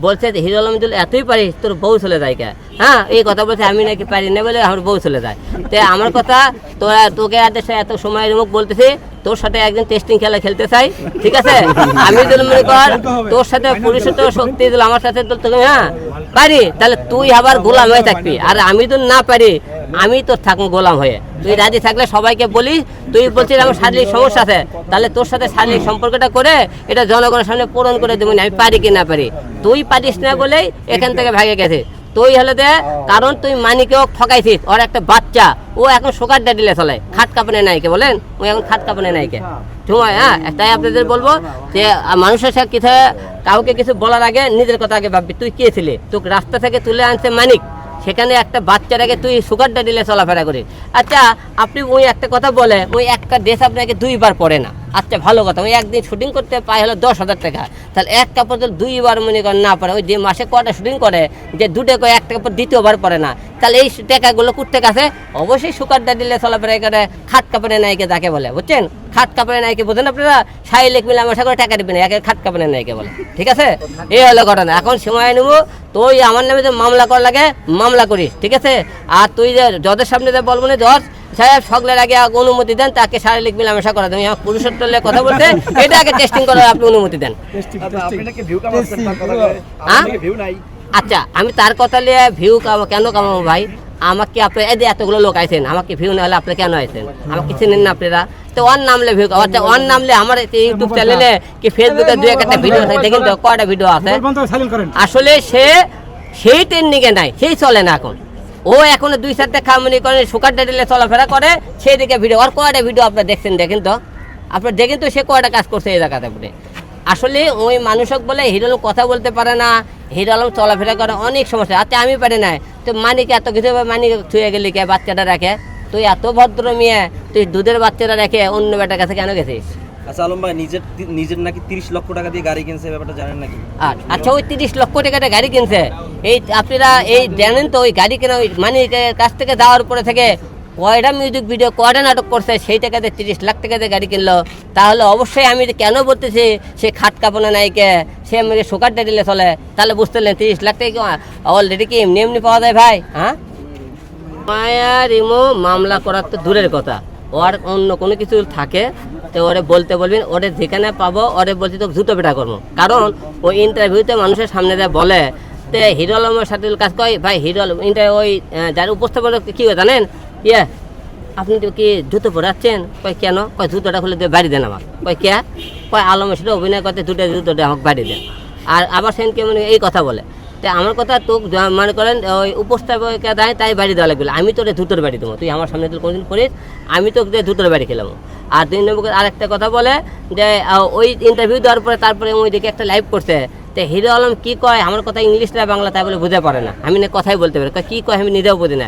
বলছে যে হিরো আলম যদি এতই পারিস তোর বউ চলে যায় কে, হ্যাঁ এই কথা বলছে। আমি নাকি পারি না বলে আমার বউ চলে যায়। তো আমার কথা, তোকে এত সময়ের মুখ বলতেছি, তোর সাথে একদিন টেস্টিং খেলা খেলতে চাই, ঠিক আছে? আমি যদি মনে কর তোর সাথে পুলিশের তো শক্তি দিল, আমার সাথে তোকে হ্যাঁ পারি, তাহলে তুই আবার গোলাম হয়ে থাকবি। আর আমি তো না পারি, আমি তোর থাকবো গোলাম হয়ে। তুই রাজি থাকলে সবাইকে বলি, তুই বলছিস আমার শারীরিক সমস্যা আছে, তাহলে তোর সাথে শারীরিক সম্পর্কটা করে এটা জনগণের সামনে পূরণ করে দেবো, আমি পারি কি না পারি। তুই পারিস না বলেই এখান থেকে ভাগে গেছে। তুই হলে দে, কারণ তুই মানিকেও ঠকাইছিস। ওর একটা বাচ্চা, ও এখন সুগার ড্যাডিলে চলে, খাট কাঁপানে নাইকে বলেন, ও এখন খাট কাঁপানে নাইকে সময়। হ্যাঁ, তাই আপনাদের বলবো যে মানুষের সাথে কিছু, কাউকে কিছু বলার আগে নিজের কথা আগে ভাববি। তুই কে ছিলি? তোকে রাস্তা থেকে তুলে আনছে মানিক, সেখানে একটা বাচ্চাটাকে তুই সুগার ড্যাডিলে চলাফেরা করিস। আচ্ছা, আপনি ওই একটা কথা বলে, ওই একটা ড্রেস আপনাকে 2 বার পরে না, আচ্ছা ভালো কথা, ওই একদিন শুটিং করতে পায় হলো 10,000 টাকা, তাহলে এক কাপড় 2 বার মনে করেন না পরে, ওই যে মাসে কটা শুটিং করে, যে 2টা করে একটা কাপড় 2বার পরে না, তাহলে এই টাকাগুলো কুত্তে কাছে অবশ্যই সুগার ড্যাডিলে চলাফেরা করে খাট কাপড়ে নাইকে যাকে বলে, বুঝছেন? খাট কাপড়ে নাইকে বোঝেন আপনারা? শারীরিক মিলামেশা করে টাকা দিবেন, একে খাট কাপড়ে নাইকে বলে, ঠিক আছে? এই হলো ঘটনা। এখন সময় নেব, তুই আমার নামে যে মামলা করা লাগে মামলা করিস, ঠিক আছে? আর তুই যে জজের সামনে যে বলবো না, জজ সাহেব সকলের আগে অনুমতি দেন, তাকে শারীরিক মিলামেশা করা দেন, আমার পুরুষের তলে কথা বলতে, এটা আগে টেস্টিং করার আপনি অনুমতি দেন। আচ্ছা, আমি তার কথা নিয়ে ভিউ কেন কামাবো ভাই? আমাকে আপনি এই যে এতগুলো লোক আইছেন, আমাকে ভিউ না হলে আপনি কেন আইছেন? আমাকে চিনেন না আপনারা? তো ওর নামলে ভিউ, আচ্ছা ওর নামলে আমার ইউটিউব চ্যানেলে কি ফেসবুকে 2-1টা ভিডিও আছে, দেখেন তো কয়টা ভিডিও আছে। আসলে সে সেই ট্রেন্ডিংয়ে নাই, সেই চলে না এখন। ও এখনো 2-4টা খামনি করে সুগার ড্যাডিলে চলাফেরা করে, সেই দিকে ভিডিও, আর কয়টা ভিডিও আপনার দেখছেন? দেখেন তো, আপনার দেখেন তো সে কয়টা কাজ করছে এই জায়গাতে আপনি। আসলে ওই মানুষক বলে হিরো আলম কথা বলতে পারে না, হিরো আলম চলাফেরা করে, অনেক সমস্যা। আচ্ছা আমি পারি না, তো মানিক এত কিছু, মানিক ছুঁয়ে গেলি কে? বাচ্চাটা রাখে, তুই এত ভদ্র মেয়ে, তুই দুধের বাচ্চাটা রেখে অন্য বেটার কাছে কেন গেছিস? আচ্ছা আলম ভাই, নিজের নাকি 30 লক্ষ টাকা দিয়ে গাড়ি কিনছে, ব্যাপারটা জানেন নাকি? আচ্ছা, ওই 30 লক্ষ টাকাতে গাড়ি কিনছে, এই আপনারা এই জানেন তো? ওই গাড়ি কেনা ওই মানিকের কাছ থেকে দেওয়ার পরে থেকে কয়টা মিউজিক ভিডিও, কয়টা নাটক করছে, সেই টাকাতে 30 লাখ টাকাতে গাড়ি কিনলো। তাহলে অবশ্যই আমি কেন বলতেছি সে খাট কাঁপানো নাইকে, সে আমাকে সুগার ড্যাডিলে চলে, তাহলে বুঝতে পারলেন 30 লাখ টাকা অলরেডি কি এমনি এমনি পাওয়া যায় ভাই? হ্যাঁ, মায়া রিমো মামলা করার তো দূরের কথা, ওর অন্য কোনো কিছু থাকে তো ওরে বলতে বলবেন, ওরে যেখানে পাবো ওরে বলছি তো জুতো পেটা করবো। কারণ ওই ইন্টারভিউতে মানুষের সামনে যা বলে, তো হিরো আলমের সাথে কাজ কয় ভাই, হিরো আলম ওই যার উপস্থাপন কী হয় জানেন? ইয়ে, আপনি তো কি জুতো পরাচ্ছেন? কয় কেন? কয় জুতোটা খুলে দিয়ে বাড়ি দেন আমার। কয় কে? কয় আলমের সাথে অভিনয় করতে জুতোটা আমাকে বাড়ি দেন। আর আবার সেনকে মানে এই কথা বলে। তাই আমার কথা, তো মনে করেন ওই উপস্থাপকে দেয়, তাই বাড়ি দেওয়া লাগবে। আমি তোর জুতোর বাড়ি দেবো, তুই আমার সামনে তুই কোনোদিন করিস, আমি তোকে জুতোর বাড়ি খেলাম। আর 2 নম্বর আরেকটা কথা বলে যে ওই ইন্টারভিউ দেওয়ার পরে তারপরে ওই দিকে একটা লাইভ করছে, তো হিরো আলম কী কয়, আমার কথা ইংলিশ না বাংলা, তাই বলে বুঝতে পারে না। আমি না কথাই বলতে পারি, কী কয় আমি নিজেও বুঝি না।